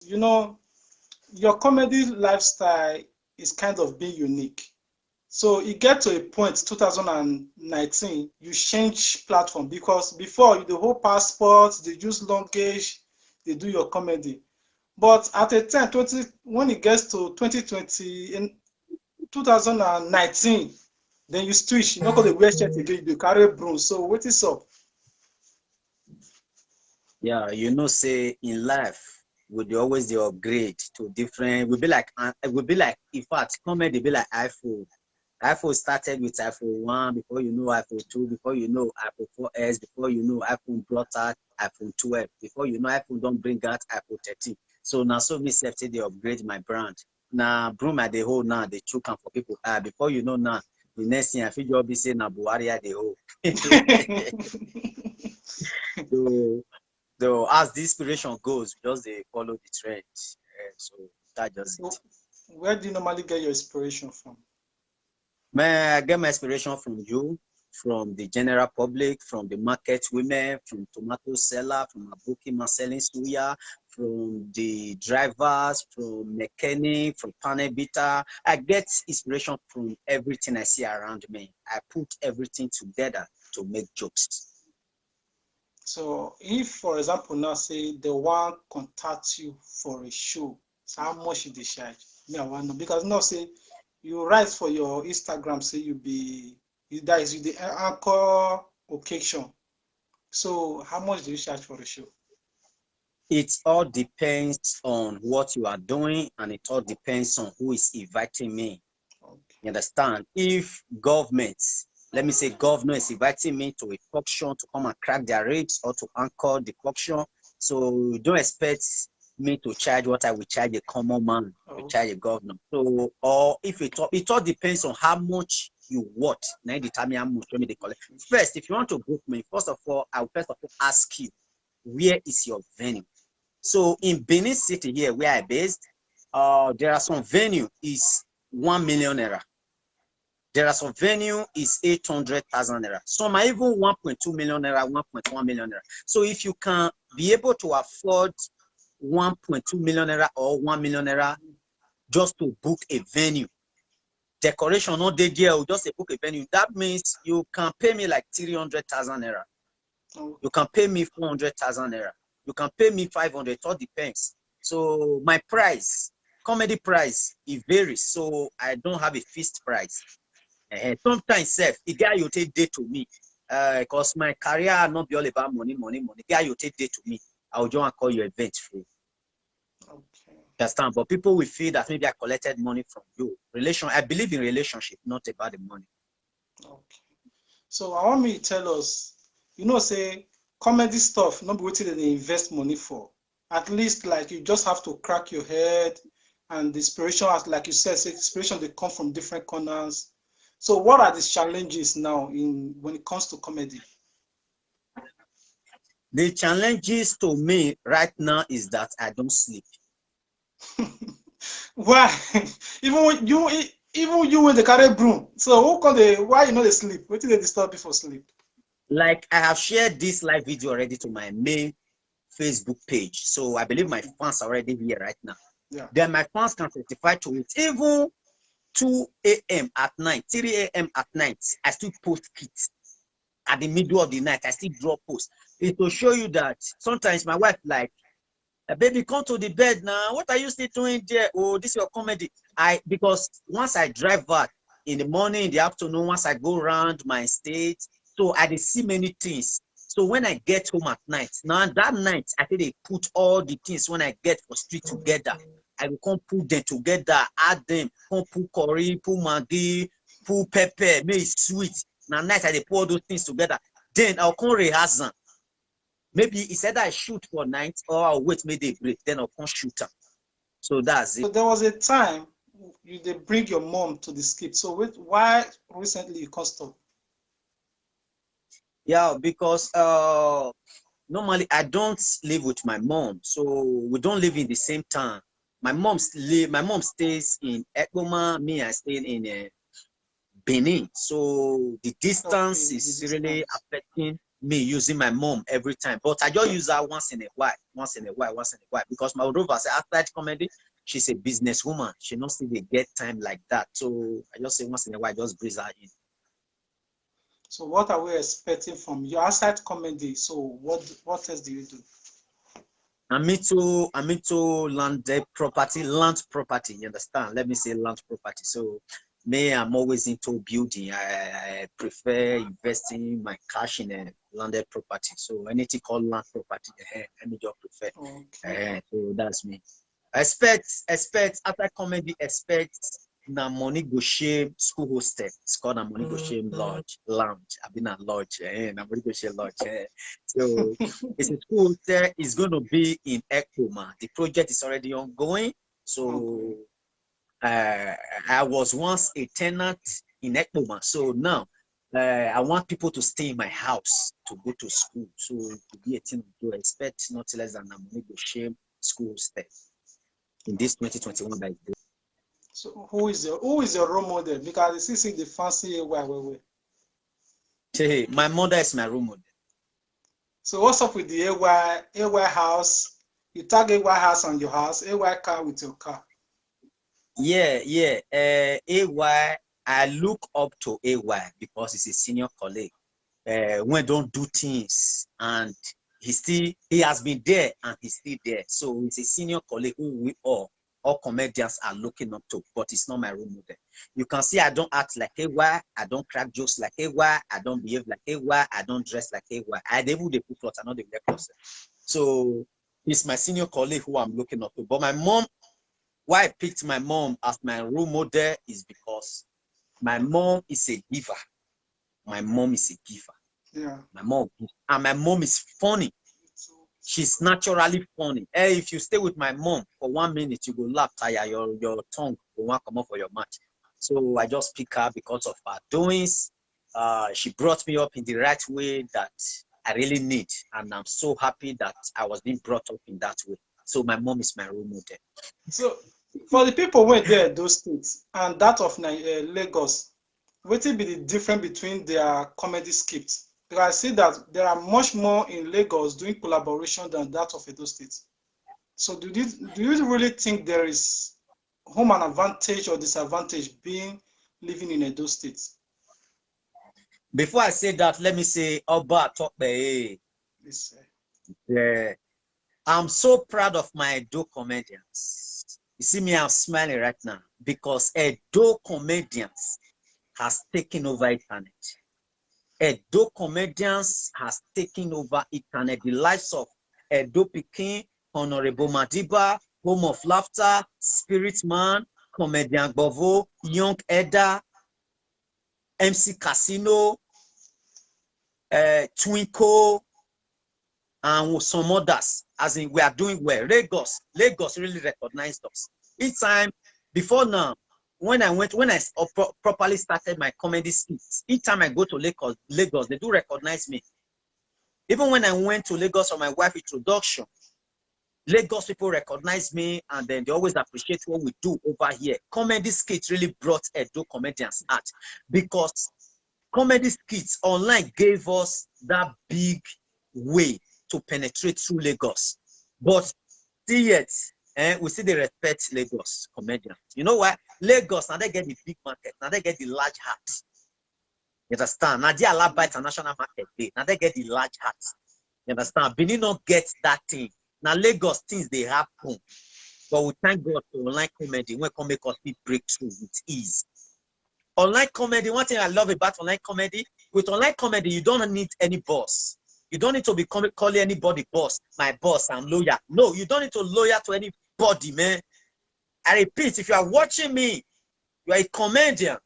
You know, your comedy lifestyle is kind of being unique. So it get to a point, 2019, you change platform because before the whole passport, they use luggage, they do your comedy. But at a time, 20, when it gets to 2020, in 2019, then you switch, you not call the wear shirt again, you carry broom. So what is up? Yeah, you know, say in life, we dey always the upgrade to different. We be like, in fact, comedy be like iPhone. iPhone started with iPhone 1, before you know iPhone 2, before you know iPhone 4S, before you know iPhone brought out iPhone 12, before you know iPhone don't bring out iPhone 13. So now so me self they upgrade my brand. Now Broom at the whole now they choke am for people. Before you know now, the next thing I feel you be say na Buhari at the whole. So as the inspiration goes, we just they follow the trend. So that just So it. where do you normally get your inspiration from? Man, I get my inspiration from you, from the general public, from the market women, from tomato seller, from Abuki man selling suya, from the drivers, from mechanic, from panel beater. I get inspiration from everything I see around me. I put everything together to make jokes. So if, for example, now say the one contact you for a show, so how much you dey charge? Me, I want to know because now say you write for your Instagram, say that is you the anchor occasion. So how much do you charge for the show? It all depends on what you are doing, and it all depends on who is inviting me. Okay. You understand? If government, let me say government is inviting me to a function to come and crack their ribs or to anchor the function, so don't expect me to charge what I will charge a common man to Oh, charge a governor. So, or if it all depends on how much you want. Now determine how much me they collect. First, if you want to book me, first of all, I will first of all ask you, where is your venue? So in Benin City here, where I based, there are some venue is 1 million naira. There are some venue is 800,000 naira. Some are even 1.2 million naira, 1.1 million naira. So if you can be able to afford 1.2 million naira or 1 million naira just to book a venue, decoration not dey there, just a book a venue, that means you can pay me like 300,000 naira. oh, You can pay me 400,000 naira. You can pay me 500. It all depends. So my price, comedy price, it varies. So I don't have a fixed price. Sometimes self, the guy you take day to me, because my career not be all about money, money, money. The guy you take day to me, I will just call your event free. okay, Understand? But people will feel that maybe I collected money from you. I believe in relationship, not about the money. okay. So I want me to tell us, say comedy stuff, not be wetin they invest money for. At least like you just have to crack your head and the inspiration, as like you said, say inspiration they come from different corners. So what are the challenges now in when it comes to comedy? The challenges to me right now is that I don't sleep. Why? even when you even you when they carry broom. So who call the why you know they sleep? What did they disturb before sleep? Like I have shared this live video already to my main Facebook page. So I believe my Okay. fans are already here right now. Yeah. Then my fans can testify to it. Even 2 a.m. at night, 3 a.m. at night, I still post kits. At the middle of the night, I still draw posts. It will show you that sometimes my wife like, baby, come to the bed now. What are you still doing there? Oh, this is your comedy. Because once I drive back in the morning, in the afternoon, once I go around my state, so I see many things. So when I get home at night, now that night, I think they put all the things when I get for street together. I will come put them together, add them, come put curry, put maggi, put pepper, make it sweet. Now night I they put all those things together. Then I'll come rehearse them. Maybe it's either I shoot for night or I'll wait maybe they break, then I'll come shoot them. So that's it. So there was a time you they bring your mom to the skip. So why recently you can't stop? Yeah, because normally I don't live with my mom, so we don't live in the same town. My mom stays in Ekboma, me I stay in Benin. So the distance Okay, the is really distance. affecting. me using my mom every time, but I just use her once in a while, because my Odova say outside comedy, she's a businesswoman. She not still they get time like that. So I just say once in a while, just breeze her in. So what are we expecting from your outside comedy? So what else do you do? I'm into land property, you understand? Let me say land property. So me, I'm always into building. I prefer investing my cash in a landed property. So anything called land property, let me just prefer. Okay. So that's me. Expect after comedy, expect na money go shame school hostel. It's called na money go shame lounge. I've been at lodge. Na money go shame lodge. So it's a school hostel. It's going to be in Ekpoma. The project is already ongoing. So I was once a tenant in Ekpoma. So now I want people to stay in my house to go to school. So to be a thing to expect not less than na money go shame school hostel in this 2021 that is there. So who is your role model? Because this is the fancy way. Hey, my mother is my role model. So what's up with the AY house? You tag AY house on your house, AY car with your car. Yeah. AY, I look up to AY because he's a senior colleague. When don't do things, and he has been there and he's still there. So he's a senior colleague who we all comedians are looking up to, but it's not my role model. You can see I don't act like AY, I don't crack jokes like AY, I don't behave like AY, I don't dress like AY. I able to put clothes, I know the clothes. So he's my senior colleague who I'm looking up to. But my mom, why I picked my mom as my role model is because my mom is a giver. My mom is a giver. Yeah. My mom is funny. She's naturally funny. Hey, if you stay with my mom for 1 minute, you go laugh, tire your tongue will want to come up for your mouth. So I just pick her because of her doings. She brought me up in the right way that I really need, and I'm so happy that I was being brought up in that way. So my mom is my role model. So for the people who were there those states and that of Lagos, what will be the difference between their comedy skits? Because I see that there are much more in Lagos doing collaboration than that of Edo State. So do you really think there is an advantage or disadvantage being living in Edo State? Before I say that, let me say Oba Tokbe. Yeah. I'm so proud of my Edo comedians. You see me, I'm smiling right now because Edo comedians has taken over internet. Edo comedians has taken over internet. The lives of Edo Pikin, Honorable Madiba, Home of Laughter, Spirit Man, Comedian Gbovo, Young Eda, MC Casino, Twinkle, and some others. As in, we are doing well. Lagos really recognized us. Each time, before now, when I properly started my comedy skits, each time I go to Lagos, they do recognize me. Even when I went to Lagos for my wife introduction, Lagos people recognize me, and then they always appreciate what we do over here. Comedy skits really brought Edo comedians out because comedy skits online gave us that big way to penetrate through Lagos. But still yet, we see they respect Lagos comedians. You know why? Lagos, now they get the big market, now they get the large heart. You understand? Now they allow by international market day, now they get the large heart. You understand? Benin not get that thing. Now Lagos things they happen. But we thank God for online comedy when come make us break through with ease. Online comedy, one thing I love about online comedy, with online comedy, you don't need any boss. You don't need to be calling anybody boss. My boss, I'm loyal. No, you don't need to loyal to anybody, man. I repeat, if you are watching me, you are a comedian.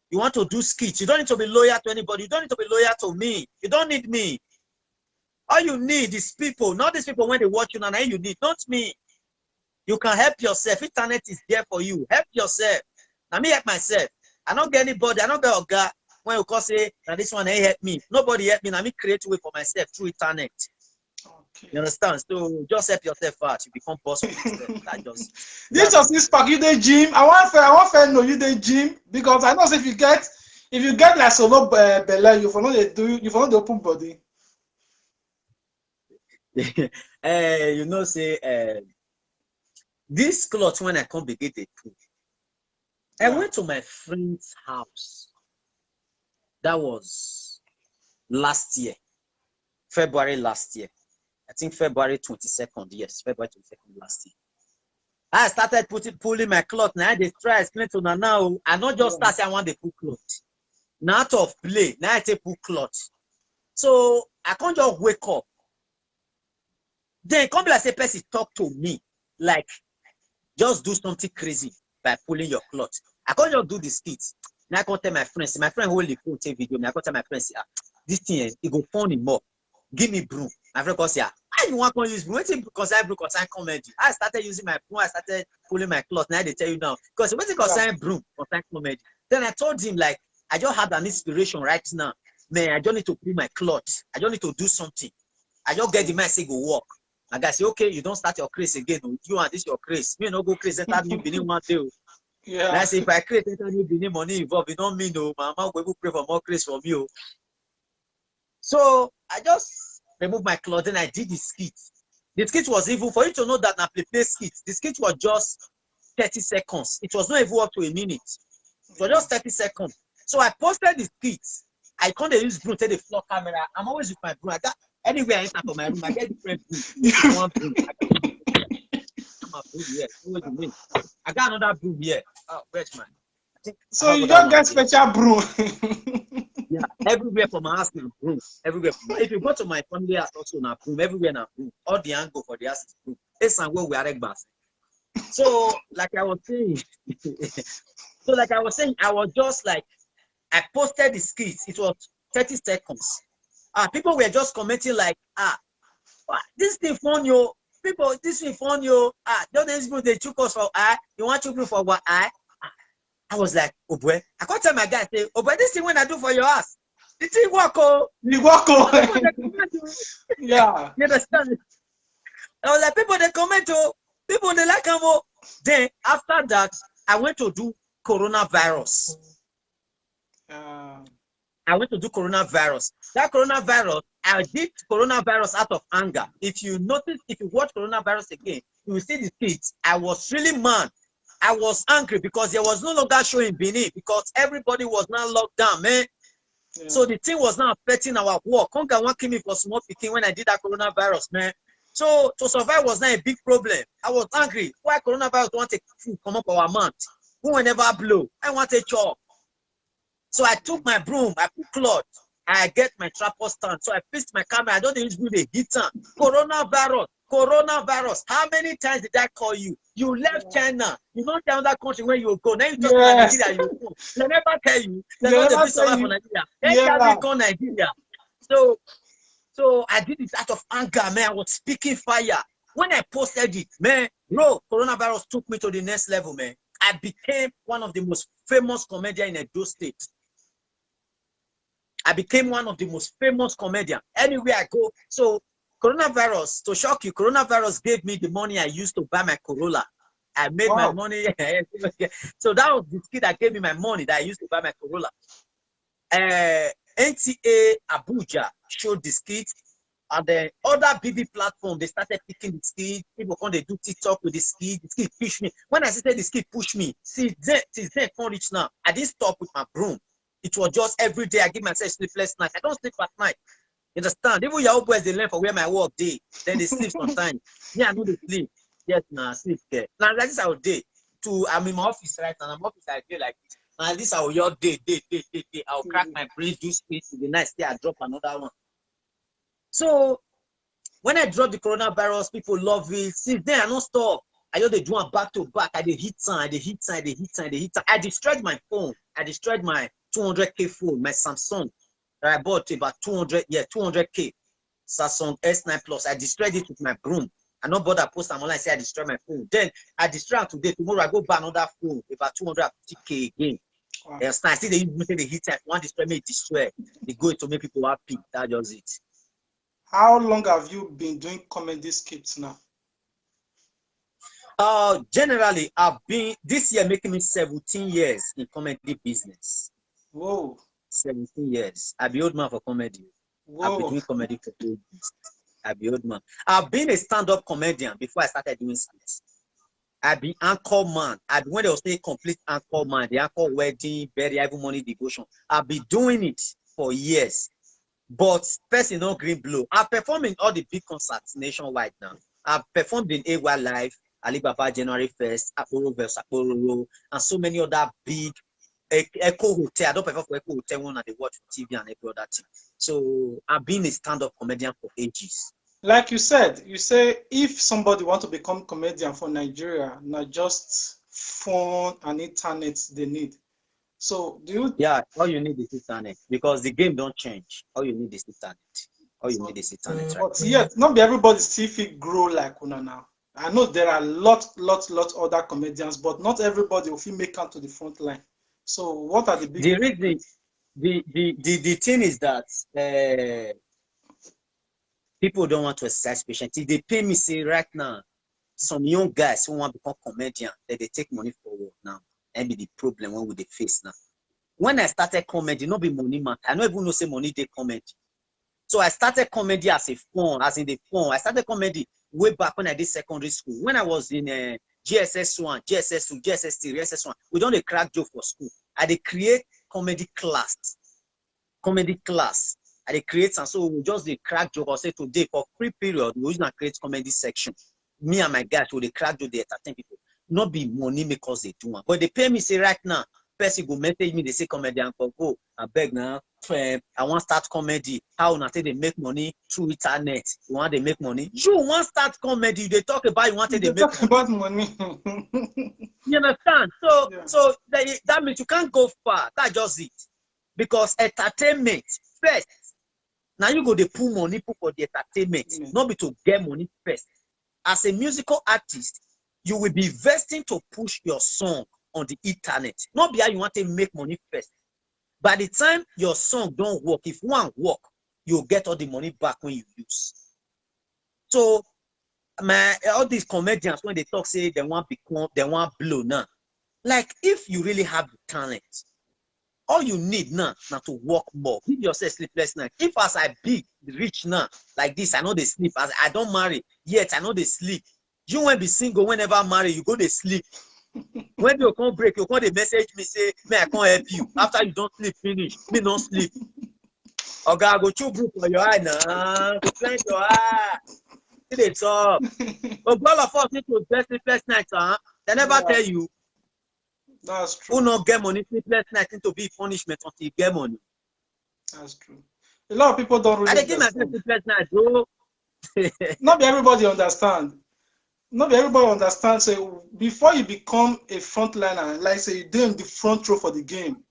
You want to do skits. You don't need to be loyal to anybody. You don't need to be loyal to me. You don't need me. All you need is people. Not these people when they watch you, and you need, not me. You can help yourself. Internet is there for you. Help yourself. Now me help myself. I don't get anybody. I don't get a guy when you can say, now this one ain't help me. Nobody help me. Now me create a way for myself through internet. Okay. You understand? So just help yourself out. You become boss of yourself. This was this pack. You the gym. I want to know you the gym because I know if you get like solo belly, you for not the open body. You know, say this cloth when I come begin dey cook. I went to my friend's house. That was last year, February last year. I think February 22nd. Yes, February 22nd last year. I started pulling my cloth. Now they try explain to now. I not just start say I want the pull cloth. Now out of play. Now I take pull cloth. So I can't just wake up. Then come like say person talk to me like just do something crazy by pulling your cloth. I can't just do the skits. Now I can't tell my friends. My friend hold the phone take video. Now I can't tell my friends, this thing it go funny more. Give me broom. My friend goes, I don't want to use broom. Because I broom concern comedy. I started using my broom. I started pulling my cloth. Now they tell you now. Because when it concern broom, concern comedy. Then I told him like, I just had an inspiration right now. Man, I don't need to pull my cloth. I don't need to do something. I just get the man say go walk. My guy say, okay, you don't start your craze again. You and this your craze. Me no go craze. Enter new Benin one day. Yeah. And I say if I create enter new Benin money involved, it don't mean no. My mom will pray for more craze from you. So I just removed my cloth and I did the skit. The skit was even for you to know that I play skit. The skit was just 30 seconds. It was not even up to a minute. It was just 30 seconds. So I posted the skit. I can't use broom, take the floor camera. I'm always with my broom. I got anywhere I enter for my room, I get different broom. One broom. I got another broom here. Oh, where's mine? So you don't get special broom. Yeah, everywhere for my house now broom. Everywhere. If you go to my family house also now broom. Everywhere now broom. All the angle for the house is broom. It's and where we are bass. So like I was saying, I was just like I posted the skits. It was 30 seconds. People were just commenting like, this thing fun yo. People, this thing fun yo. Don't they took us for you want to do for what I was like, oh boy, I can't tell my guy, say, oh boy, this thing when I do for your ass, the thing work, oh. You walk, oh. Yeah. You understand? I was like, people they comment, oh, people they like them, oh. Then after that, I went to do coronavirus. I went to do coronavirus. That coronavirus, I did coronavirus out of anger. If you notice, if you watch coronavirus again, you will see the kids. I was really mad. I was angry because there was no longer show in Benin because everybody was now locked down, man. Yeah. So the thing was not affecting our work. Conga one came in for small picking when I did that coronavirus, man. So to survive was not a big problem. I was angry. Why coronavirus want to come up our month? Who will never blow? I want a chop. So I took my broom, I put cloth, I get my tripod stand. So I fixed my camera. I don't use the heater. Coronavirus. How many times did I call you? You left China. You don't tell that country where you go. Now you talk about Nigeria. You go. They never tell you. They never tell you. Nigeria. They can't call Nigeria. So I did it out of anger, man. I was speaking fire. When I posted it, man, bro, coronavirus took me to the next level, man. I became one of the most famous comedians in Edo State. I became one of the most famous comedians. Anywhere I go. So coronavirus, to shock you, coronavirus gave me the money I used to buy my Corolla. I made my money. So that was the skit that gave me my money that I used to buy my Corolla. NTA Abuja showed the skit. And then other BB platform, they started picking the skit. People come, they do TikTok with the skit. The skit push me. When I said the skit push me, since then, can't reach now. I didn't stop with my broom. It was just every day I give myself sleepless nights. I don't sleep at night. You understand? Even your boys, they learn for where my work day. Then they sleep sometimes. Yeah, I know they sleep. Yes, nah, sleep there. Now, like this, I will day. I'm in my office right now. I'm office, I feel like this. Now, this, I will your day. I'll crack my brain, do space in the night. Day, I drop another one. So, when I drop the coronavirus, people love it. Since then, I don't stop. I just do one back to back. I hit time. I destroyed my phone. I destroyed my 200K phone, my Samsung. I bought about 200K Samsung S9 Plus. I destroyed it with my broom. I not bother post them online, say I destroyed my phone. Then I destroy it today. Tomorrow I go buy another phone, about 250K again. Wow. I see they use the heat time. One destroy me, destroy. They go to make people happy. That's just it. How long have you been doing comedy skits now? Generally, I've been this year making me 17 years in comedy business. Whoa. 17 years. I've been old man for comedy. Whoa. I've been doing comedy for 2 years. I be old man. I've been a stand-up comedian before I started doing skits. I be anchor man. I when they was saying complete anchor man, the anchor wedding, burial, every morning devotion. I've been doing it for years. But person no green blue. I've performed in all the big concerts nationwide now. I've performed in AY Live, Alibaba January 1st, Apollo vs. Apollo, and so many other big Echo Hotel. I don't perform for Echo Hotel when they watch TV and every other thing. So I've been a stand-up comedian for ages. Like you said, you say if somebody want to become comedian for Nigeria, not just phone and internet they need. So do you? Yeah, all you need is internet because the game don't change. All you need is internet. All you need is internet, right? But yet, not be everybody still fit grow like una now. I know there are lot other comedians, but not everybody will fit make out to the front line. So what are the big? The reason, the thing is that people don't want to exercise patience. If they pay me, say right now, some young guys who want to become comedian, they take money forward now. And be the problem when we they face now. When I started comedy, not be money man. I don't even know say money they comedy. So I started comedy as a fun, as in the fun. I started comedy way back when I did secondary school. When I was in GSS1, GSS2, GSS3, GSS1, we don't crack joke for school. I they create comedy class. Comedy class. I they create, and so we just the crack joke or say today for free period, we usually create comedy section. Me and my guys will they crack joke, they entertain people. Not be money makers they do one. But they pay me say right now, person go message me, they say comedian go, I beg now, I want start comedy. How not they make money through internet? You want they make money? You want start comedy, they talk about you want they make talk about money. You understand? So Yeah. so that means you can't go far. That's just it. Because entertainment first. Now you go they pull money for the entertainment, not be to get money first. As a musical artist, you will be investing to push your song on the internet. Not be how you want to make money first. By the time your song don't work, if one work, you'll get all the money back when you use. So all these comedians, when they talk, say they want become, they want blow now. Like if you really have the talent, all you need now to work more. Give yourself sleepless night. If as I big, rich now, like this, I know they sleep. As I don't marry, yet I know they sleep. You won't be single whenever marry, you go to sleep. When you come break, you come they message me, say, may I come help you. After you don't sleep, finish. Me don't sleep. Okay, I go chew group for your eye now. Go cleanse your eye. See they talk. But all of us need to get sleepless nights, huh? They never tell you. That's true. Who not get money, sleepless night need to be punishment until you get money. That's true. A lot of people don't really understand. Sleepless night, bro. Not everybody understand. Not everybody understands. So before you become a frontliner, like say you're doing the front row for the game,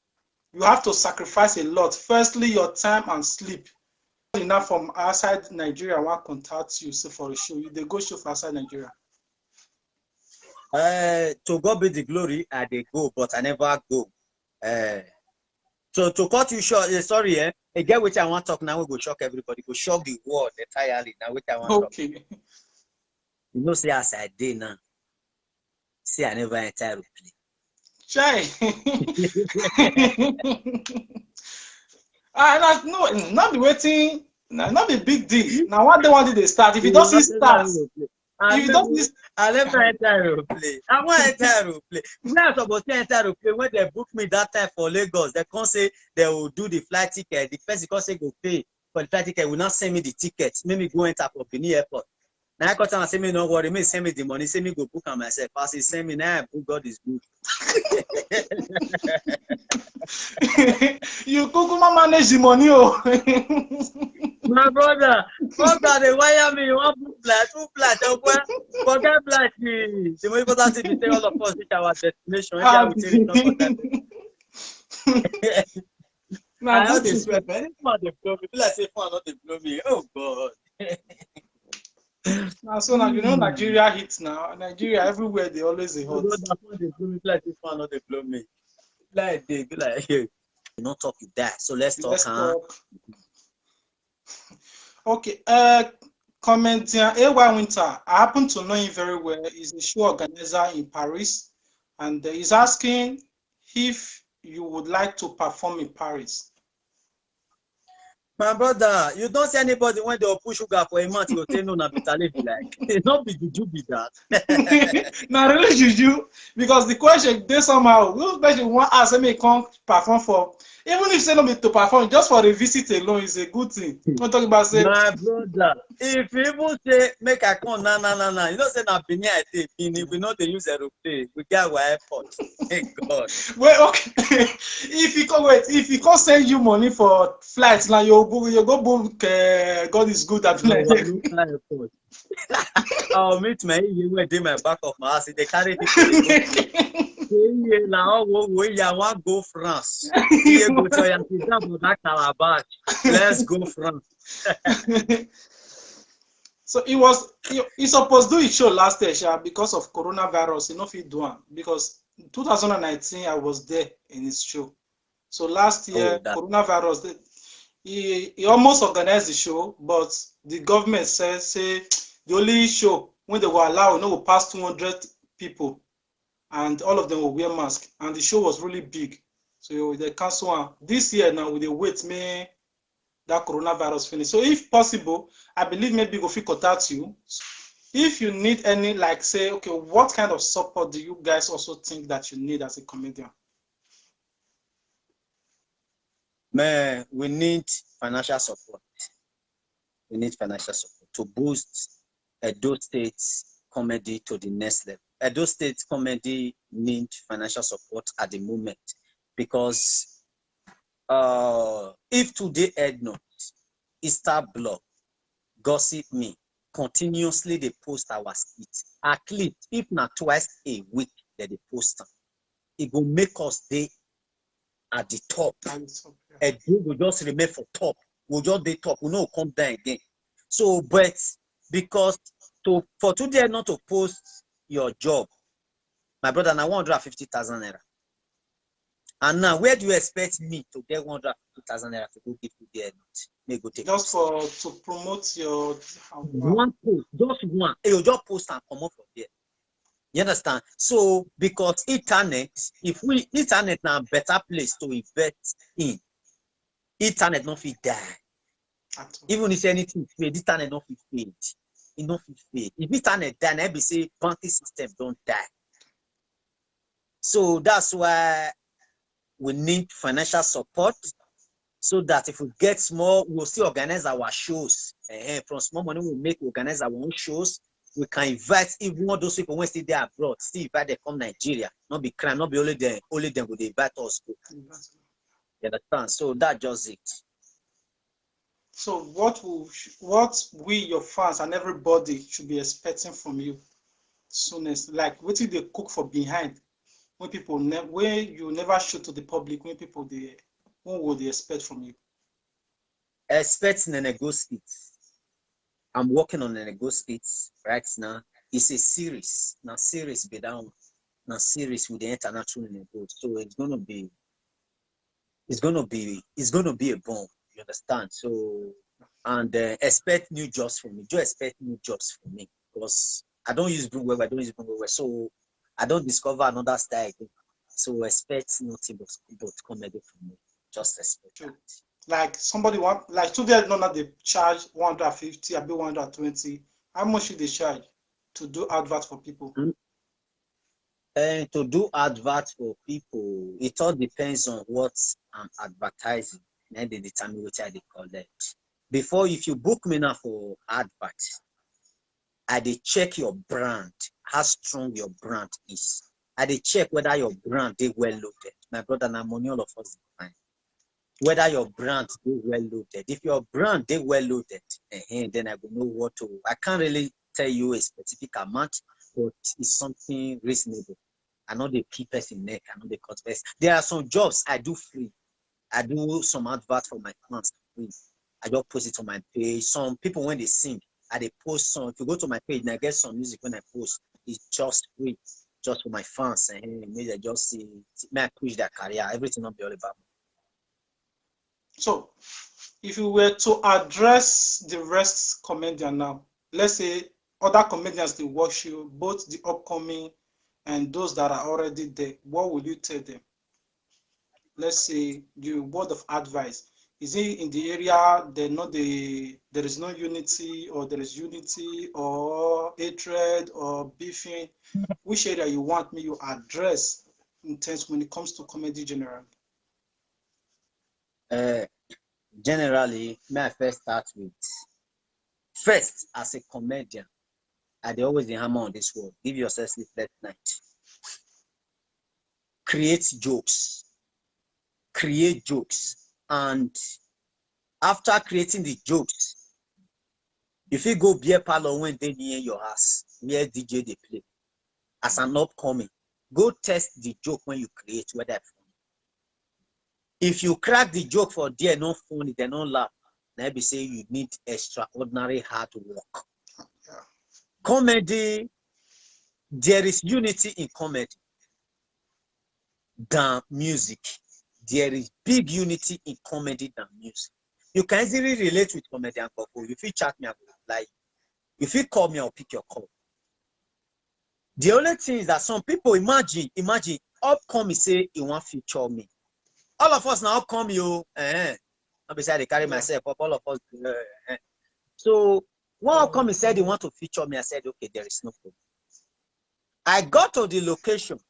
you have to sacrifice a lot. Firstly, your time and sleep. Enough from outside Nigeria, one contact you say for a show. They go show for outside Nigeria. To God be the glory, I they go, but I never go. So to cut you short, sorry, again, which I want to talk now, we go shock everybody, go shock the world entirely. Now, which I want to talk. You know, say as I did now. See, I never enter play. Chai. No, not the waiting. Not the big deal. Now, what they want they start? If you don't see start, if you don't see, I never enter play. I want to enter play. When I was supposed to enter play, when they booked me that time for Lagos, they can't say they will do the flight ticket. The person can't say go pay for the flight ticket. Will not send me the tickets. Make me go enter for Benin Airport. Now I got time and say me no worry, me send me the money, say me go book on myself. As he send me now, I book, God is good. You Kukuma manage the money, oh. My brother, they wire me, one book flat, two flat, forget flat. The most important thing is to all of us reach our destination. I know they swear, but anyone they blow me, like say fun, not they blow me. Oh God. Now, so now you know Nigeria hits now. Nigeria everywhere they always they hot. They blow me like this one, not they blow me. Like they be like, hey, you not talk with that. So let's talk. Talk. Okay. Commenting AY Winter. I happen to know him very well. He's a show organizer in Paris, and he's asking if you would like to perform in Paris. My brother, you don't see anybody when they will push sugar for a month, you say no, na bitter leaf like. It not be juju be that. Now really juju because the question they somehow those question want ask let me come perform for even if say no be to perform just for a visit alone is a good thing. I'm talking about say My brother, if you even say make I come na, you know say na Benin I take Benin, we know they use aeroplane, we get our airport. Thank God. wait okay if he can send you money for flights now you go book God is good at Our like local airport. I'll meet my where dey my back of my house. They carry people they go. Now we want go France. Here go to that Calabash. Let's go France. So he supposed to do his show last year sha, because of coronavirus. He no fit do am because 2019 I was there in his show. So last year Oh, coronavirus he almost organized the show, but the government say the only show when they were allowed no go pass 200 people, and all of them will wear mask, and the show was really big. So they cancel am. This year now we dey wait may that coronavirus finish. So if possible, I believe maybe go fit contact you. If you need any, like say, okay, what kind of support do you guys also think that you need as a comedian? man, we need financial support. We need financial support to boost Edo State comedy to the next level. Edo State comedy need financial support at the moment because if today Ed not Easter blog, gossip me, continuously they post our skits. At least if not twice a week that they post them, it will make us day at the top. And we will just remain for top. We'll just be top. We'll not come down again. So, but because for today not to post your job, my brother, now 150,000 naira. And now, where do you expect me to get 150,000 naira to go give you there? May go take just for to promote your one post, just one. You just post and come up from there. You understand? So because internet, if we internet now better place to invest in, internet not fit die. Even if anything fade, internet not fit fade. It not fit fade. If internet die, I be say banking system don't die. So that's why we need financial support so that if we get small, we'll still organize our shows. From small money, we'll organize our own shows. We can invite even all those people when still there abroad, still invite them come Nigeria. Not be crime, not be only them will invite us. You understand? So that's just it. So what we your fans and everybody should be expecting from you soonest? Like what did they cook for behind when people where you never show to the public, when people they what would they expect from you? Expecting an ego skits. I'm working on an ego skits right now. It's a series. Now series be down. Now series with the international nego. So it's gonna be a bomb. You understand? So and expect new jobs from me. Just expect new jobs from me because I don't use Broom web. I don't use Broom web. So I don't discover another style again. So expect nothing but comedy from me. Just expect that. Like somebody want like today not they charge 150, I be 120. How much should they charge to do advert for people? And to do advert for people, it all depends on what I'm advertising. Then they determine what I collect. Before, if you book me now for advert, I dey check your brand, how strong your brand is. I dey check whether your brand they well loaded. My brother, now money all of us fine. Whether your brand they well loaded. If your brand they well loaded, then I will know what to. I can't really tell you a specific amount, but it's something reasonable. I know they keep us in neck. I know they cut best. There are some jobs I do free. I do some advert for my clients free. I just post it on my page. Some people when they sing, I post some. If you go to my page and I get some music when I post, it's just free, just for my fans. And maybe they just see, may I push their career. Everything not be all about me. So, if you were to address the rest comedian now, let's say other comedians they watch you, both the upcoming and those that are already there, what would you tell them? Let's say the word of advice. Is it in the area there is no unity, or there is unity, or hatred, or beefing? Which area you want me to address in terms when it comes to comedy generally? Generally, may I first start with first as a comedian. I always hammer on this word. Give yourself sleepless night. Create jokes. Create jokes. And after creating the jokes, if you go beer parlor when they near your house, where DJ they play, as an upcoming, go test the joke when you create, whether it's funny. If you crack the joke for there, not funny, they don't laugh. Maybe say you need extraordinary hard work. Yeah. Comedy, there is unity in comedy than music. There is big unity in comedy than music. You can easily relate with comedian Gbovos. If you chat me, I will reply. If you call me, I'll pick your call. The only thing is that some people imagine, upcoming say he want feature me. All of us now upcoming you, not beside they carry myself up, all of us. So one upcoming said he want to feature me. I said, okay, there is no problem. I got to the location.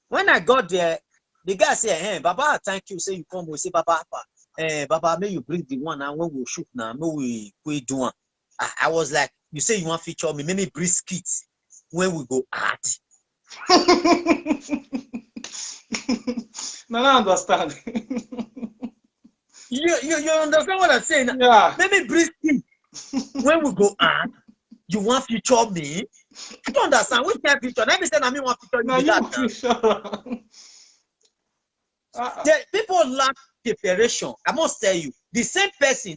When I got there, the guy said, hey, Baba, thank you. Say you come, we say, Baba, Baba, may you bring the one, and when we shoot now, may we do one. I was like, you say you want feature me, maybe bring skits when we go art. No, I understand. you understand what I'm saying? Yeah. Maybe bring skits when we go art. You want feature me? I don't understand. Which kind of feature? Let me say, I mean, want feature No, you. you feature. People lack preparation. I must tell you, that same person,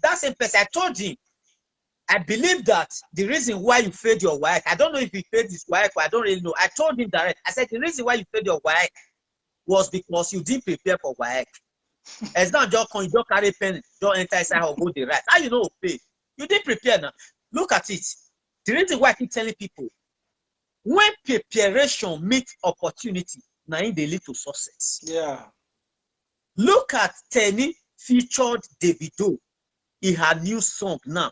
I told him, I believe that the reason why you failed your wife, I don't know if he failed his wife, I don't really know. I told him direct. I said, the reason why you failed your wife was because you didn't prepare for wife. It's not just you don't carry pen, don't enter inside or go the right. How you know pay? You didn't prepare now. Look at it. The reason why I keep telling people, when preparation meets opportunity, now they lead to success. Yeah. Look at Tenny featured Davido in her new song now.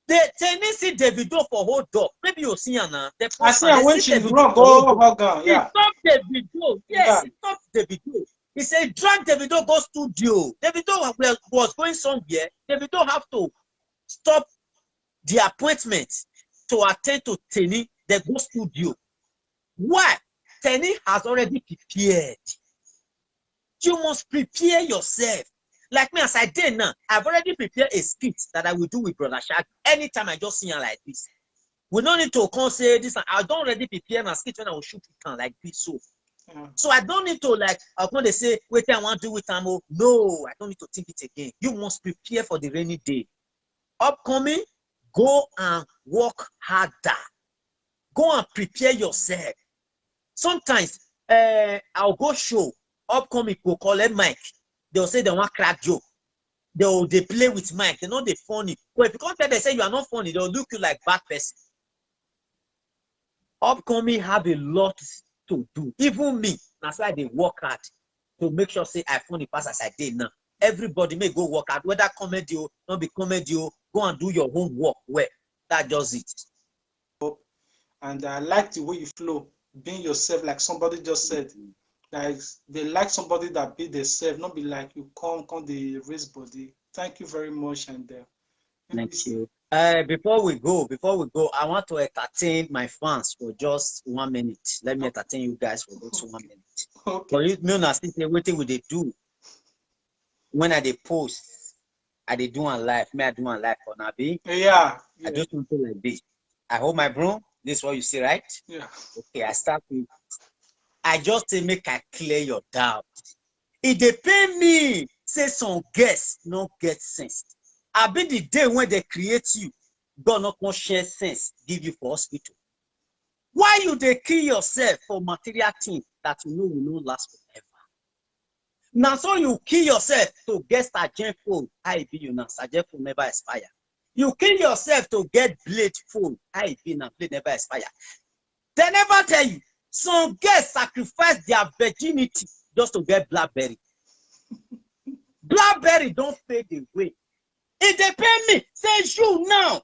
Tenny see Davido for hold up. Maybe you'll see her now. I see her when she run go Hogan. Yeah. He stopped Davido. Yes, he stopped Davido. He said, drag Davido go studio. Davido was going somewhere. Davido have to stop the appointment to attend to Tenny. They go studio. Why? Tenny has already prepared. You must prepare yourself. Like me, as I did now, I've already prepared a skit that I will do with Brother Shaq anytime I just see her like this. We don't need to come say this. I don't already prepare my skit when I will shoot with her like this. So I don't need to like, when they say, wait, I want to do with Amo. No, I don't need to think it again. You must prepare for the rainy day. Upcoming, go and work harder. Go and prepare yourself. Sometimes I'll go show. Upcoming go collect mic. They'll say they want crack joke. They play with mic. They know they're funny. But if you come tell they say you are not funny, they'll look you like bad person. Upcoming have a lot to do. Even me, that's why they work hard to make sure say I funny pass as I did now. Everybody may go work hard, whether comedy or not be comedy, go and do your homework well. That's just it. And I like the way you flow, being yourself, like somebody just said. Like they like somebody that be themselves, not be like you come the raise body. Thank you very much, and thank you. Before we go, I want to entertain my fans for just 1 minute. Let me entertain you guys for just 1 minute. Okay. For you, me not say waiting with they do. When I they post, I they do on live. Me I do on live for Nabi. Yeah. I do something like this. I hold my broom. This is what you see, right? Yeah. Okay, I start with. I just say make I clear your doubt. It depend me. Say some guests no get sense. I be the day when they create you, God not gonna share sense, give you for hospital. Why you they kill yourself for material things that you know will not last forever? Now so you kill yourself to get Sergeant phone, I be you now, Sergeant phone never expire. You kill yourself to get blade phone, I be now, blade never expire. They never tell you. Some guests sacrifice their virginity just to get BlackBerry. BlackBerry don't fade away. If they pay me, say you now.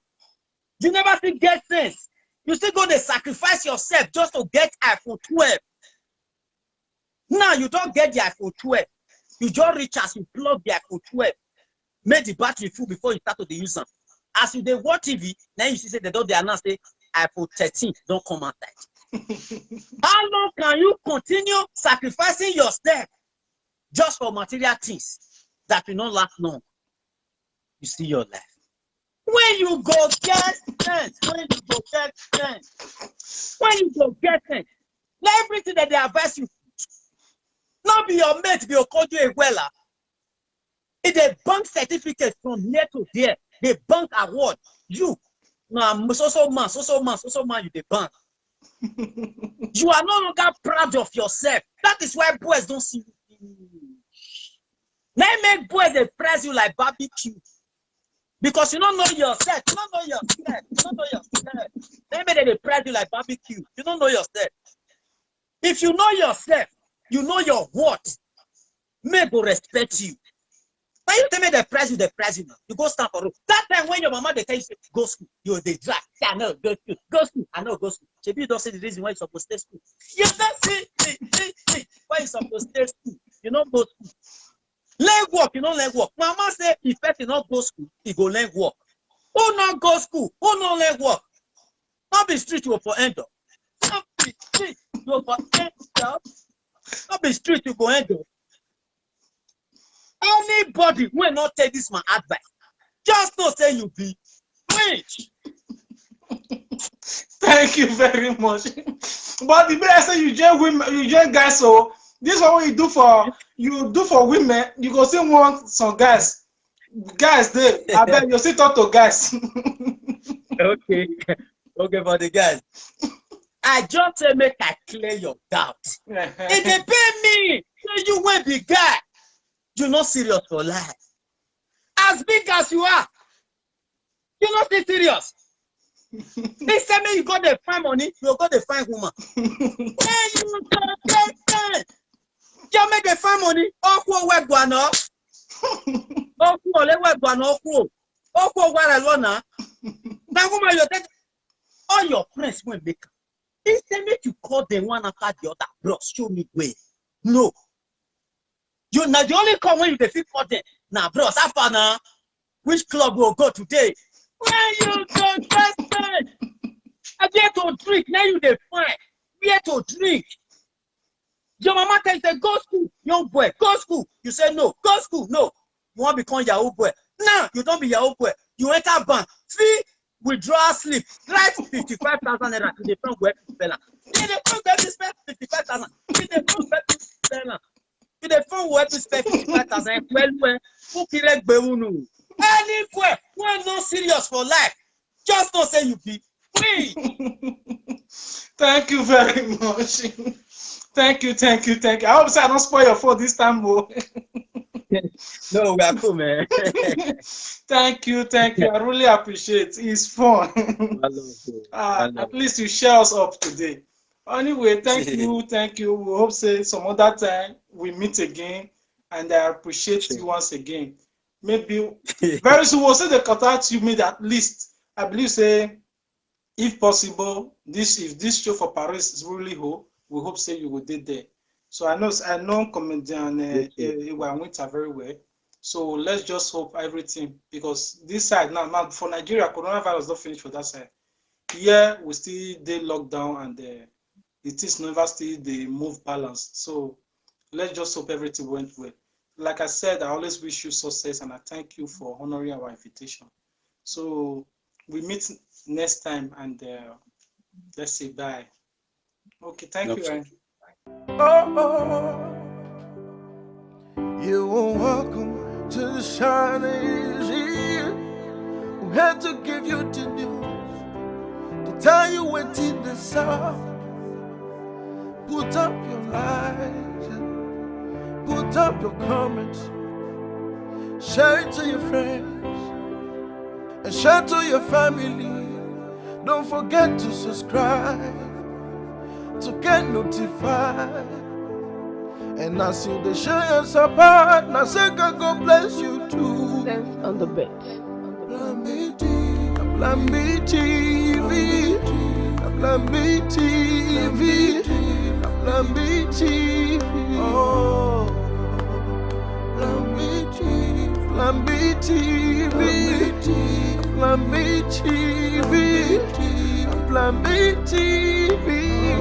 You never still get sense. You still go to sacrifice yourself just to get iPhone 12. Now you don't get the iPhone 12. You just reach as you plug the iPhone 12. Make the battery full before you start to use them. As you watch TV, now you see say they don't announce say iPhone 13 don't come out. How long can you continue sacrificing yourself just for material things that will not last long? You see your life. When you go get sense, when you go get sense, everything that they advise you, not be your mate, be your coach, a weller. If they bank certificate from here to there, they bank award. You, now, so man, you the bank. You are no longer proud of yourself. That is why boys don't see you. They make boys they press you like barbecue. Because you don't know yourself. You don't know yourself. Maybe they press you like barbecue. You don't know yourself. If you know yourself, you know your worth. May go respect you. When you tell me they press you, you go stand for room. That time when your mama they tell you go school, you they drag. I know go school. I know go school. Maybe you don't say the reason why you supposed to stay school. You don't see why you supposed to stay school. You don't go school. Leg work, you don't leg work. Mama say if you not go school, you go leg work. Who not go school? Who not leg work? Not be street you for end up. Not be street you for end up. Not be street you go end up. Anybody will not take this my advice. Just don't say you be rich. Thank you very much. But the way I say you join women, you join guys, so this is what you do for women. You go still want some guys. Guys, I bet you still talk to guys. Okay, for the guys. I just say make I clear your doubt. If they pay me, so you will be guy. You're not serious for life. As big as you are, you're not still serious. This time you got the fine money, you got the fine woman. When you got you make the fine money, all work one up. All now woman you take all your friends will make. Instead make you call them one after the other. Bro, show me way. No. You now the only come when you fit for them. Now, bro, Safana, which club will go today? When you don't trust I get to drink, now you define. Where to drink. Your mama tell you, go school, young boy, go school. You say no, go school, no. You want to become Yahoo boy. Now, you don't be Yahoo boy. You enter bank, fee, withdraw slip, write 55,000 naira to the front web seller. In the front web, you spend 55,000. In the front web seller. In the front web, you spend 55,000. Well, who can Gbovos? Anywhere, we're not serious for life. Just don't say you be free. Thank you very much. Thank you. I hope I don't spoil your phone this time, bro. No, we are cool, man. Thank you. I really appreciate it. It's fun. At least you share us up today. Anyway, thank you. We hope say some other time we meet again, and I appreciate you once again. Maybe very soon we'll say the contact you made at least. I believe say if possible, if this show for Paris is really whole, we hope say you will do there. So I know comedian winter very well. So let's just hope everything, because this side now for Nigeria, coronavirus not finished for that side. Here we still they lockdown, and it is never still the move balance. So let's just hope everything went well. Like I said, I always wish you success, and I thank you for honoring our invitation. So we meet next time, and let's say bye. Okay, thank you, Ryan. You are welcome to the shine is here. We had to give you the news, to tell you what in the south. Put up your lights, put up your comments, share it to your friends, and share to your family. Don't forget to subscribe to get notified And I see the show us apart. Now say God bless you too. Sense on the bit. PlanB TV, PlanB TV, PlanB TV. Oh, PlanB TV, PlanB TV, PlanB TV, PlanB TV.